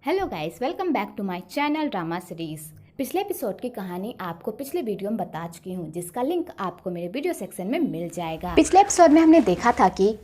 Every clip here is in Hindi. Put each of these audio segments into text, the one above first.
Hello guys, welcome back to my channel drama series. पिछले एपिसोड की कहानी आपको पिछले वीडियो में बता चुकी हूँ, जिसका लिंक आपको मेरे वीडियो सेक्शन में मिल जाएगा। पिछले एपिसोड में हमने देखा था कि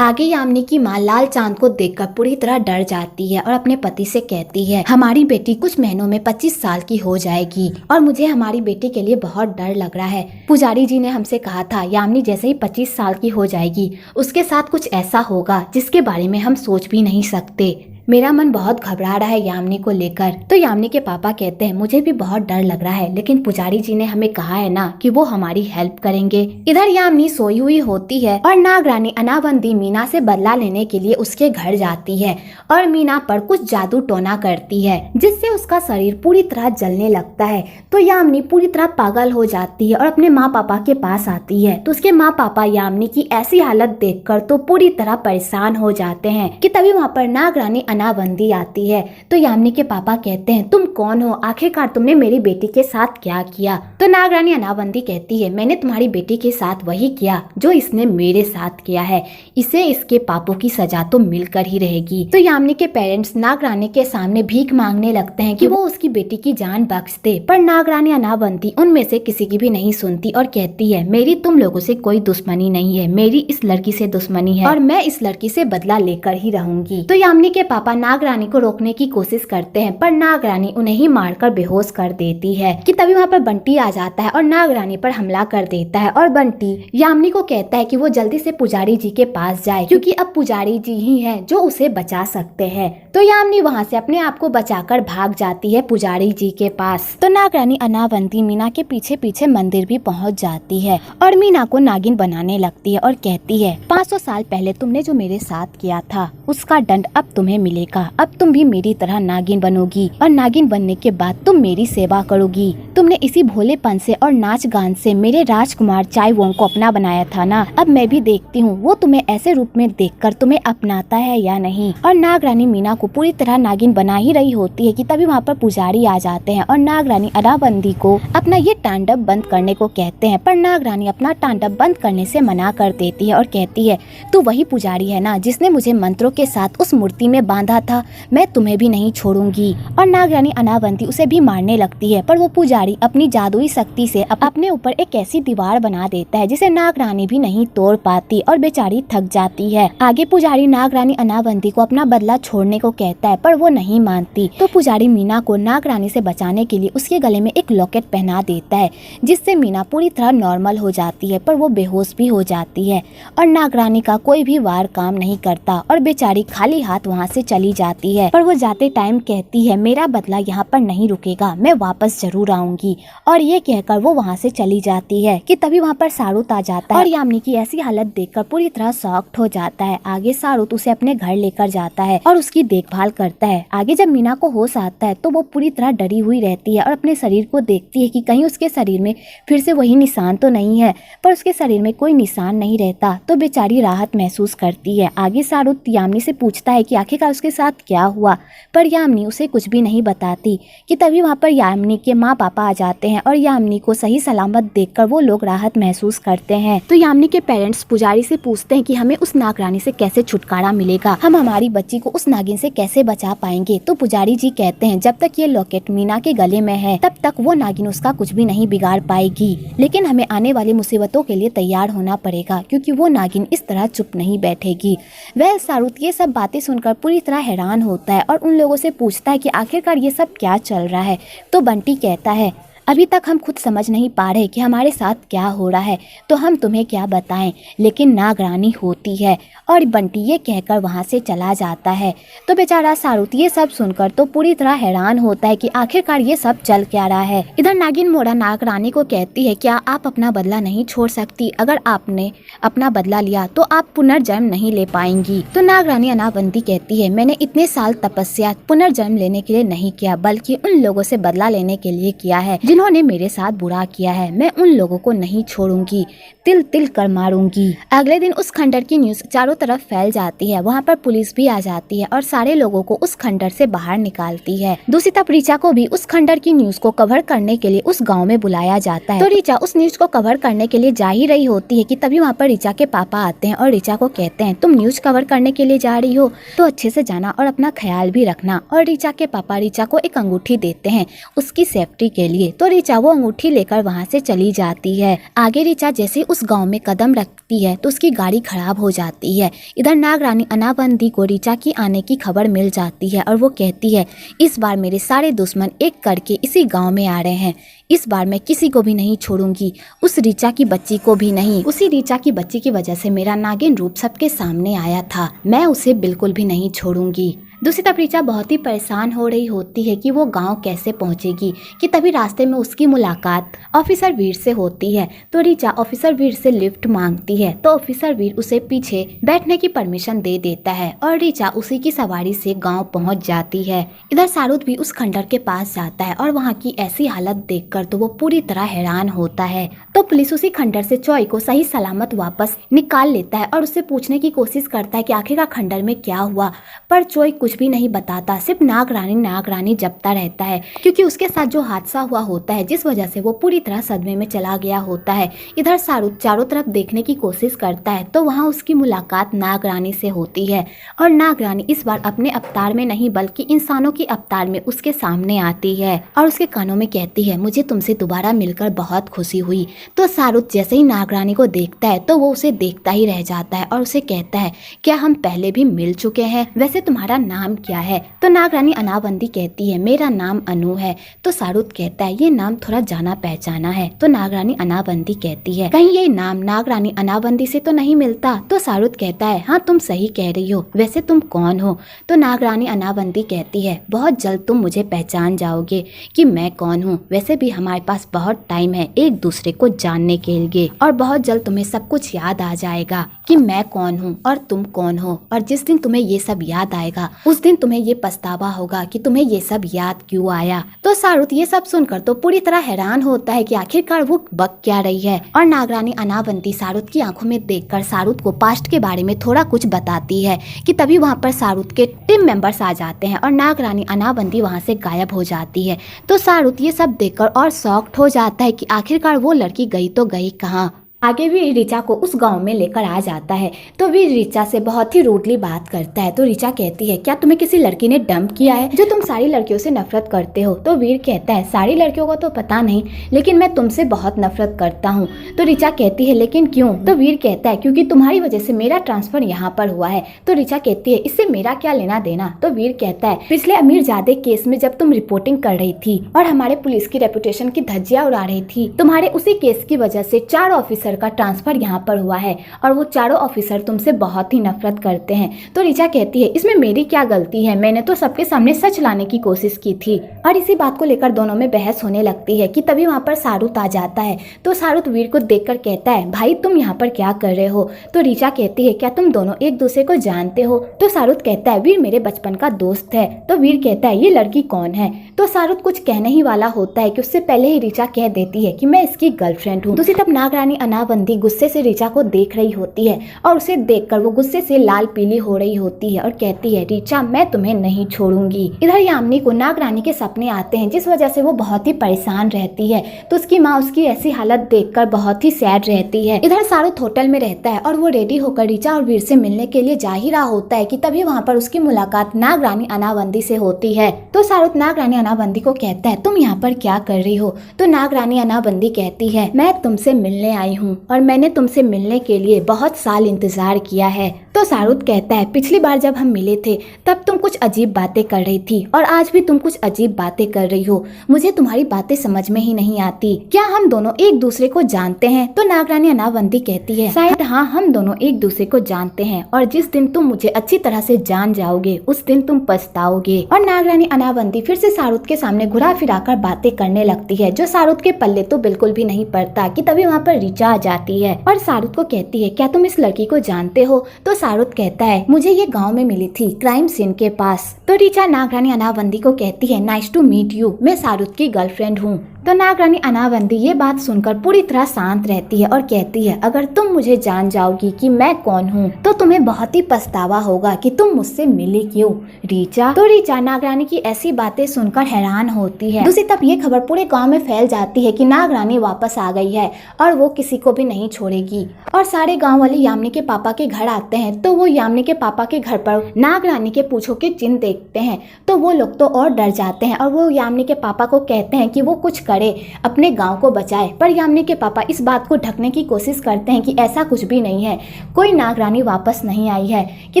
आगे यामिनी की माँ लाल चांद को देखकर पूरी तरह डर जाती है और अपने पति से कहती है, हमारी बेटी कुछ महीनों में 25 साल की हो जाएगी और मुझे हमारी बेटी के लिए बहुत डर लग रहा है। पुजारी जी ने हमसे कहा था यामिनी जैसे ही 25 साल की हो जाएगी उसके साथ कुछ ऐसा होगा जिसके बारे में हम सोच भी नहीं सकते। मेरा मन बहुत घबरा रहा है यामिनी को लेकर। तो यामिनी के पापा कहते हैं मुझे भी बहुत डर लग रहा है, लेकिन पुजारी जी ने हमें कहा है ना कि वो हमारी हेल्प करेंगे। इधर यामिनी सोई हुई होती है और नागरानी अनावंदी मीना से बदला लेने के लिए उसके घर जाती है और मीना पर कुछ जादू टोना करती है जिससे उसका शरीर पूरी तरह जलने लगता है। तो यामिनी पूरी तरह पागल हो जाती है और अपने माँ पापा के पास आती है। तो उसके माँ पापा यामिनी की ऐसी हालत देखकर तो पूरी तरह परेशान हो जाते हैं कि तभी वहाँ पर नागरानी अनावंदी आती है। तो यामिनी के पापा कहते हैं तुम कौन हो, आखिरकार तुमने मेरी बेटी के साथ क्या किया। तो नागरानी अनावंदी कहती है मैंने तुम्हारी बेटी के साथ वही किया जो इसने मेरे साथ किया है, इसे इसके पापों की सजा तो मिलकर ही रहेगी। तो यामिनी के पेरेंट्स नागरानी के सामने भीख मांगने लगते हैं कि वो उसकी बेटी की जान बख्श दे, पर नागरानी अनावंदी उनमें से किसी की भी नहीं सुनती और कहती है मेरी तुम लोगों से कोई दुश्मनी नहीं है, मेरी इस लड़की से दुश्मनी है और मैं इस लड़की से बदला लेकर ही रहूंगी। तो यामिनी के पापा नागरानी को रोकने की कोशिश करते हैं, पर नागरानी उन्हें ही मारकर बेहोश कर देती है कि तभी वहाँ पर बंटी आ जाता है और नागरानी पर हमला कर देता है। और बंटी यामिनी को कहता है कि वो जल्दी से पुजारी जी के पास जाए क्योंकि अब पुजारी जी ही हैं जो उसे बचा सकते हैं। तो यामिनी वहाँ से अपने आप को बचाकर भाग जाती है पुजारी जी के पास। तो नागरानी अनावंती मीना के पीछे पीछे मंदिर भी पहुँच जाती है और मीना को नागिन बनाने लगती है और कहती है 500 साल पहले तुमने जो मेरे साथ किया था उसका दंड अब तुम्हें मिलेगा। अब तुम भी मेरी तरह नागिन बनोगी और नागिन बनने के बाद तुम मेरी सेवा करोगी। तुमने इसी भोलेपन से और नाच गान से मेरे राजकुमार चाईवोंग को अपना बनाया था ना, अब मैं भी देखती हूँ वो तुम्हें ऐसे रूप में देखकर तुम्हें अपनाता है या नहीं। और नागरानी मीना को पूरी तरह नागिन बना ही रही होती है कि तभी वहाँ पर पुजारी आ जाते हैं और नागरानी अनावंदी को अपना ये तांडव बंद करने को कहते हैं, पर नागरानी अपना तांडव बंद करने से मना कर देती है और कहती है तू वही पुजारी है ना जिसने मुझे मंत्रों के साथ उस मूर्ति में बांधा था, मैं तुम्हें भी नहीं छोड़ूंगी। और नागरानी अनावंती उसे भी मारने लगती है, पर वो पुजारी अपनी जादुई शक्ति से अपने ऊपर एक ऐसी दीवार बना देता है जिसे नागरानी भी नहीं तोड़ पाती और बेचारी थक जाती है। आगे पुजारी नागरानी अनावंती को अपना बदला छोड़ने को कहता है, पर वो नहीं मानती। तो पुजारी मीना को नागरानी से बचाने के लिए उसके गले में एक लॉकेट पहना देता है जिससे मीना पूरी तरह नॉर्मल हो जाती है, पर वो बेहोश भी हो जाती है और नागरानी का कोई भी वार काम नहीं करता और बेचारी खाली हाथ वहाँ से चली जाती है। पर वो जाते टाइम कहती है मेरा बदला यहाँ पर नहीं रुकेगा, मैं वापस जरूर आऊंगी। और ये कहकर वो वहाँ से चली जाती है कि तभी वहाँ पर सारुत आ जाता है और यामिनी की ऐसी हालत देखकर पूरी तरह शॉक्ड हो जाता है। आगे सारुत उसे अपने घर लेकर जाता है और उसकी देखभाल करता है। आगे जब मीना को होश आता है तो वो पूरी तरह डरी हुई रहती है और अपने शरीर को देखती है कि कहीं उसके शरीर में फिर से वही निशान तो नहीं है, पर उसके शरीर में कोई निशान नहीं रहता। तो बेचारी राहत महसूस करती है। आगे सारुत यामिनी से पूछता है कि आखिरकार उसके साथ क्या हुआ, पर यामिनी उसे कुछ भी नहीं बताती कि तभी वहाँ पर यामिनी के माँ पापा आ जाते हैं और यामिनी को सही सलामत देखकर वो लोग राहत महसूस करते हैं। तो यामिनी के पेरेंट्स पुजारी से पूछते हैं कि हमें उस नागरानी से कैसे छुटकारा मिलेगा, हम हमारी बच्ची को उस नागिन से कैसे बचा पाएंगे। तो पुजारी जी कहते हैं जब तक ये लॉकेट मीना के गले में है तब तक वो नागिन उसका कुछ भी नहीं बिगाड़ पाएगी, लेकिन हमें आने वाली मुसीबतों के लिए तैयार होना पड़ेगा क्योंकि वो नागिन इस तरह चुप नहीं बैठेगी। वह सारुत ये सब बातें सुनकर पूरी तरह हैरान होता है और उन लोगों से पूछता है कि आखिरकार ये सब क्या चल रहा है। तो बंटी कहता है अभी तक हम खुद समझ नहीं पा रहे कि हमारे साथ क्या हो रहा है, तो हम तुम्हें क्या बताएं, लेकिन नागरानी होती है। और बंटी ये कहकर वहाँ से चला जाता है। तो बेचारा सारुत ये सब सुनकर तो पूरी तरह हैरान होता है कि आखिरकार ये सब चल क्या रहा है। इधर नागिन मोड़ा नागरानी को कहती है क्या आप अपना बदला नहीं छोड़ सकती, अगर आपने अपना बदला लिया तो आप पुनर्जन्म नहीं ले पाएंगी। तो नागरानी अनावंती कहती है मैंने इतने साल तपस्या पुनर्जन्म लेने के लिए नहीं किया, बल्कि उन लोगों से बदला लेने के लिए किया है जिन्होंने मेरे साथ बुरा किया है। मैं उन लोगों को नहीं छोड़ूंगी, तिल तिल कर मारूंगी। अगले दिन उस खंडर की न्यूज़ चारों तरफ फैल जाती है। वहाँ पर पुलिस भी आ जाती है और सारे लोगों को उस खंडर से बाहर निकालती है। दूसरी तरफ रीचा को भी उस खंडर की न्यूज़ को कवर करने के लिए उस गाँव में बुलाया जाता है। तो रीचा उस न्यूज़ को कवर करने के लिए जा ही रही होती है कि तभी वहाँ पर रीचा के पापा आते हैं और रीचा को कहते हैं, तुम न्यूज़ कवर करने के लिए जा रही हो तो अच्छे से जाना और अपना ख्याल भी रखना। और रीचा के पापा रीचा को एक अंगूठी देते हैं उसकी सेफ्टी के लिए। तो रीचा वो अंगूठी लेकर वहाँ से चली जाती है। आगे रीचा जैसे उस गांव में कदम रखती है तो उसकी गाड़ी खराब हो जाती है। इधर नागरानी अनाबंदी को रीचा की आने की खबर मिल जाती है और वो कहती है, इस बार मेरे सारे दुश्मन एक करके इसी गांव में आ रहे हैं। इस बार मैं किसी को भी नहीं छोड़ूंगी, उस रीचा की बच्ची को भी नहीं। उसी रीचा की बच्ची की वजह से मेरा नागिन रूप सबके सामने आया था, मैं उसे बिल्कुल भी नहीं छोड़ूंगी। दूसरी तरफ रीचा बहुत ही परेशान हो रही होती है कि वो गांव कैसे पहुंचेगी कि तभी रास्ते में उसकी मुलाकात ऑफिसर वीर से होती है। तो रीचा ऑफिसर वीर से लिफ्ट मांगती है तो ऑफिसर वीर उसे पीछे बैठने की परमिशन दे देता है और रीचा उसी की सवारी से गांव पहुंच जाती है। इधर शाहरुख भी उस खंडर के पास जाता है और वहाँ की ऐसी हालत देखकर तो वो पूरी तरह हैरान होता है। तो पुलिस उसी खंडर से चॉय को सही सलामत वापस निकाल लेता है और उससे पूछने की कोशिश करता है कि आखिरकार खंडर में क्या हुआ, पर चॉय कुछ भी नहीं बताता। सिर्फ नागरानी जपता रहता है क्योंकि उसके साथ जो हादसा हुआ होता है जिस वजह से वो पूरी तरह सदमे में चला गया होता है। इधर शाहरुख चारों तरफ देखने की कोशिश करता है तो वहाँ उसकी मुलाकात नागरानी से होती है और नागरानी इस बार अपने अवतार में नहीं बल्कि इंसानों के अवतार में उसके सामने आती है और उसके कानों में कहती है, मुझे तुमसे दोबारा मिलकर बहुत खुशी हुई। तो शाहरुख जैसे ही नागरानी को देखता है तो वो उसे देखता ही रह जाता है और उसे कहता है, क्या हम पहले भी मिल चुके हैं? वैसे तुम्हारा नाम क्या है? तो नागरानी अनाबंदी कहती है, मेरा नाम अनु है। तो शाहरुख कहता है, ये नाम थोड़ा जाना पहचाना है। तो नागरानी अनाबंदी कहती है, कहीं ये नाम नागरानी अनाबंदी से तो नहीं मिलता? तो शाहरुख कहता है, हाँ तुम सही कह रही हो, वैसे तुम कौन हो? तो नागरानी अनाबंदी कहती है, बहुत जल्द तुम मुझे पहचान जाओगे कि मैं कौन हूँ। वैसे भी हमारे पास बहुत टाइम है एक दूसरे को जानने के लिए और बहुत जल्द तुम्हें सब कुछ याद आ जाएगा कि मैं कौन हूँ और तुम कौन हो। और जिस दिन तुम्हें ये सब याद आएगा उस दिन तुम्हें ये पछतावा होगा कि तुम्हें ये सब याद क्यों आया। तो शाहरुख ये सब सुनकर तो पूरी तरह हैरान होता है कि आखिरकार वो बक क्या रही है। और नागरानी अनाबंदी शाहरुख की आंखों में देखकर शाहरुख को पास्ट के बारे में थोड़ा कुछ बताती है कि तभी वहाँ पर शाहरुख के टीम मेंबर्स आ जाते हैं और नागरानी अनाबंदी वहाँ से गायब हो जाती है। तो शाहरुख ये सब देखकर और शॉक्ड हो जाता है कि आखिरकार वो लड़की गई तो गई कहाँ। आगे भी रीचा को उस गांव में लेकर आ जाता है तो वीर रीचा से बहुत ही रूडली बात करता है। तो रीचा कहती है, क्या तुम्हें किसी लड़की ने डंप किया है जो तुम सारी लड़कियों से नफरत करते हो? तो वीर कहता है, सारी लड़कियों को तो पता नहीं लेकिन मैं तुमसे बहुत नफरत करता हूँ। तो रीचा कहती है, लेकिन क्यों? तो वीर कहता है, क्योंकि तुम्हारी वजह से मेरा ट्रांसफर यहाँ पर हुआ है। तो रीचा कहती है, इससे मेरा क्या लेना देना? तो वीर कहता है, पिछले अमीरजादे केस में जब तुम रिपोर्टिंग कर रही थी और हमारे पुलिस की रेपुटेशन की धज्जियां उड़ा रही थी, तुम्हारे उसी केस की वजह से 4 ऑफिसर का ट्रांसफर यहाँ पर हुआ है और वो चारों ऑफिसर तुमसे बहुत ही नफरत करते हैं। तो रीचा कहती है, इसमें मेरी क्या गलती है? मैंने तो सबके सामने सच लाने की कोशिश की थी। और इसी बात को लेकर दोनों में बहस होने लगती है कि तभी वहाँ पर शाहरुख आ जाता है। तो शाहरुख वीर को देखकर कहता है, भाई तुम यहाँ पर क्या कर रहे हो? तो रीचा कहती है, क्या तुम दोनों एक दूसरे को जानते हो? तो शाहरुख कहता है, वीर मेरे बचपन का दोस्त है। तो वीर कहता है, ये लड़की कौन है? तो शाहरुख कुछ कहने ही वाला होता है कि उससे पहले ही रीचा कह देती है कि मैं इसकी गर्लफ्रेंड हूँ। दूसरी तरफ नागरानी अनाबंदी गुस्से से रीचा को देख रही होती है और उसे देखकर वो गुस्से से लाल पीली हो रही होती है और कहती है, रीचा मैं तुम्हें नहीं छोड़ूंगी। इधर यामिनी को नागरानी के सपने आते हैं जिस वजह से वो बहुत ही परेशान रहती है। तो उसकी माँ उसकी ऐसी हालत देखकर बहुत ही सैड रहती है। इधर शाहरुख होटल में रहता है और वो रेडी होकर रीचा और वीर से मिलने के लिए जा ही रहा होता है कि तभी वहाँ पर उसकी मुलाकात नागरानी अनाबंदी से होती है। तो शाहरुख नागरानी अनाबंदी को कहता है, तुम यहाँ पर क्या कर रही हो? तो नागरानी अनाबंदी कहती है, मैं तुमसे मिलने आई हूँ और मैंने तुमसे मिलने के लिए बहुत साल इंतजार किया है। तो शाहरुख कहता है, पिछली बार जब हम मिले थे तब तुम कुछ अजीब बातें कर रही थी और आज भी तुम कुछ अजीब बातें कर रही हो। मुझे तुम्हारी बातें समझ में ही नहीं आती। क्या हम दोनों एक दूसरे को जानते हैं? तो नागरानी अनाबंदी कहती है, शायद हाँ, हम दोनों एक दूसरे को जानते हैं और जिस दिन तुम मुझे अच्छी तरह से जान जाओगे उस दिन तुम पछताओगे। और नागरानी अनाबंदी फिर से शाहरुख के सामने घुरा फिराकर बातें करने लगती है जो शाहरुख के पल्ले तो बिल्कुल भी नहीं पड़ता कि तभी वहाँ पर रीचा आ जाती है और शाहरुख को कहती है, क्या तुम इस लड़की को जानते हो? तो शाहरुख कहता है, मुझे ये गांव में मिली थी क्राइम सीन के पास। तो रीचा नागरानी अनाबंदी को कहती है, नाइस टू मीट यू, मैं शाहरुख की गर्लफ्रेंड हूँ। तो नागरानी अनावंदी ये बात सुनकर पूरी तरह शांत रहती है और कहती है, अगर तुम मुझे जान जाओगी कि मैं कौन हूँ तो तुम्हें बहुत ही पछतावा होगा कि तुम मुझसे मिली क्यों रीचा। तो रीचा नागरानी की ऐसी बातें सुनकर हैरान होती है। दूसरी तरफ ये खबर पूरे गांव में फैल जाती है कि नागरानी वापस आ गई है और वो किसी को भी नहीं छोड़ेगी। और सारे गांव वाले यामिनी के पापा के घर आते हैं तो वो यामिनी के पापा के घर पर नागरानी के पूंछों के चिन्ह देखते हैं तो वो लोग तो और डर जाते हैं और वो यामिनी के पापा को कहते हैं कि वो कुछ करे, अपने गांव को बचाए। पर यामिनी के पापा इस बात को ढकने की कोशिश करते हैं कि ऐसा कुछ भी नहीं है, कोई नागरानी वापस नहीं आई है। कि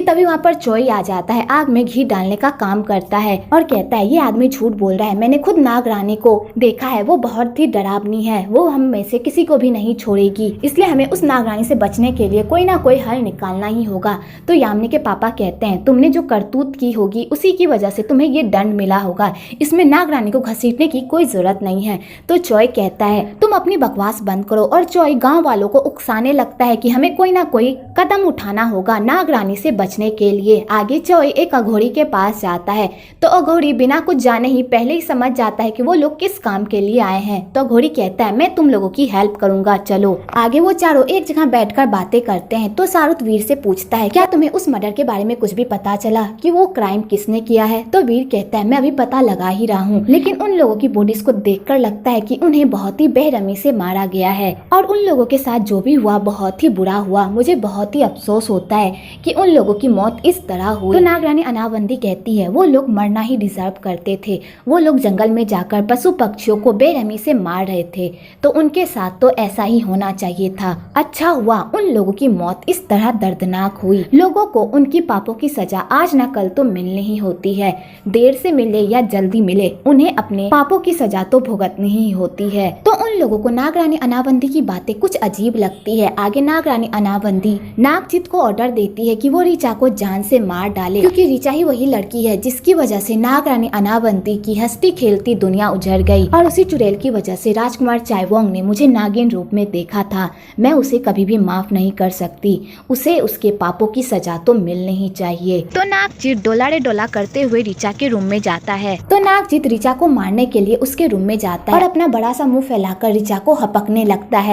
तभी वहाँ पर चोई आ जाता है, आग में घी डालने का काम करता है और कहता है ये आदमी झूठ बोल रहा है, मैंने खुद नागरानी को देखा है, वो बहुत ही डरावनी है, वो हम में से किसी को भी नहीं छोड़ेगी, इसलिए हमें उस नागरानी से बचने के लिए कोई ना कोई हल निकालना ही होगा। तो यामिनी के पापा कहते हैं तुमने जो करतूत की होगी उसी की वजह से तुम्हें ये दंड मिला होगा, इसमें नागरानी को घसीटने की कोई जरूरत नहीं है। तो चोई कहता है तुम अपनी बकवास बंद करो और चोई गांव वालों को उकसाने लगता है कि हमें कोई ना कोई कदम उठाना होगा नागरानी से बचने के लिए। आगे चोई एक अघोरी के पास जाता है तो अघोरी बिना कुछ जाने ही पहले ही समझ जाता है कि वो लोग किस काम के लिए आए हैं। तो अघोरी कहता है मैं तुम लोगों की हेल्प करूंगा, चलो। आगे वो चारों एक जगह बैठकर बातें करते हैं तो सारुत वीर से पूछता है क्या तुम्हें उस मर्डर के बारे में कुछ भी पता चला कि वो क्राइम किसने किया है। तो वीर कहता है मैं अभी पता लगा ही रहा हूँ, लेकिन उन लोगों की बॉडीज को देखकर लगता है कि उन्हें बहुत ही बेरहमी से मारा गया है और उन लोगों के साथ जो भी हुआ बहुत ही बुरा हुआ। मुझे बहुत ही अफसोस होता है कि उन लोगों की मौत इस तरह हुई। तो नागरानी अनावंदी कहती है वो लोग मरना ही डिजर्व करते थे, वो लोग जंगल में जाकर पशु पक्षियों को बेरहमी से मार रहे थे तो उनके साथ तो ऐसा ही होना चाहिए था। अच्छा हुआ उन लोगों की मौत इस तरह दर्दनाक हुई। लोगों को उनकी पापों की सजा आज न कल तो मिलनी ही होती है, देर से मिले या जल्दी मिले उन्हें अपने पापों की सजा तो भुगतनी ही होती है। तो उन लोगों को नागरानी अनावंदी की बातें कुछ अजीब लगती है। आगे नागरानी अनावंदी नागजीत को ऑर्डर देती है कि वो रीचा को जान से मार डाले, क्योंकि रीचा ही वही लड़की है जिसकी वजह से नागरानी अनावंदी की हंसती खेलती दुनिया उजड़ गई और उसी चुड़ैल की वजह से राजकुमार चाईवोंग ने मुझे नागिन रूप में देखा था। मैं उसे कभी भी माफ नहीं कर सकती, उसे उसके पापों की सजा तो मिलनी ही चाहिए। तो नागजीत डोलारे डोला करते हुए रीचा के रूम में जाता है। तो नागजीत रीचा को मारने के लिए उसके रूम में जाता है और अपना बड़ा सा मुंह फैलाकर रीचा को हपकने लगता है।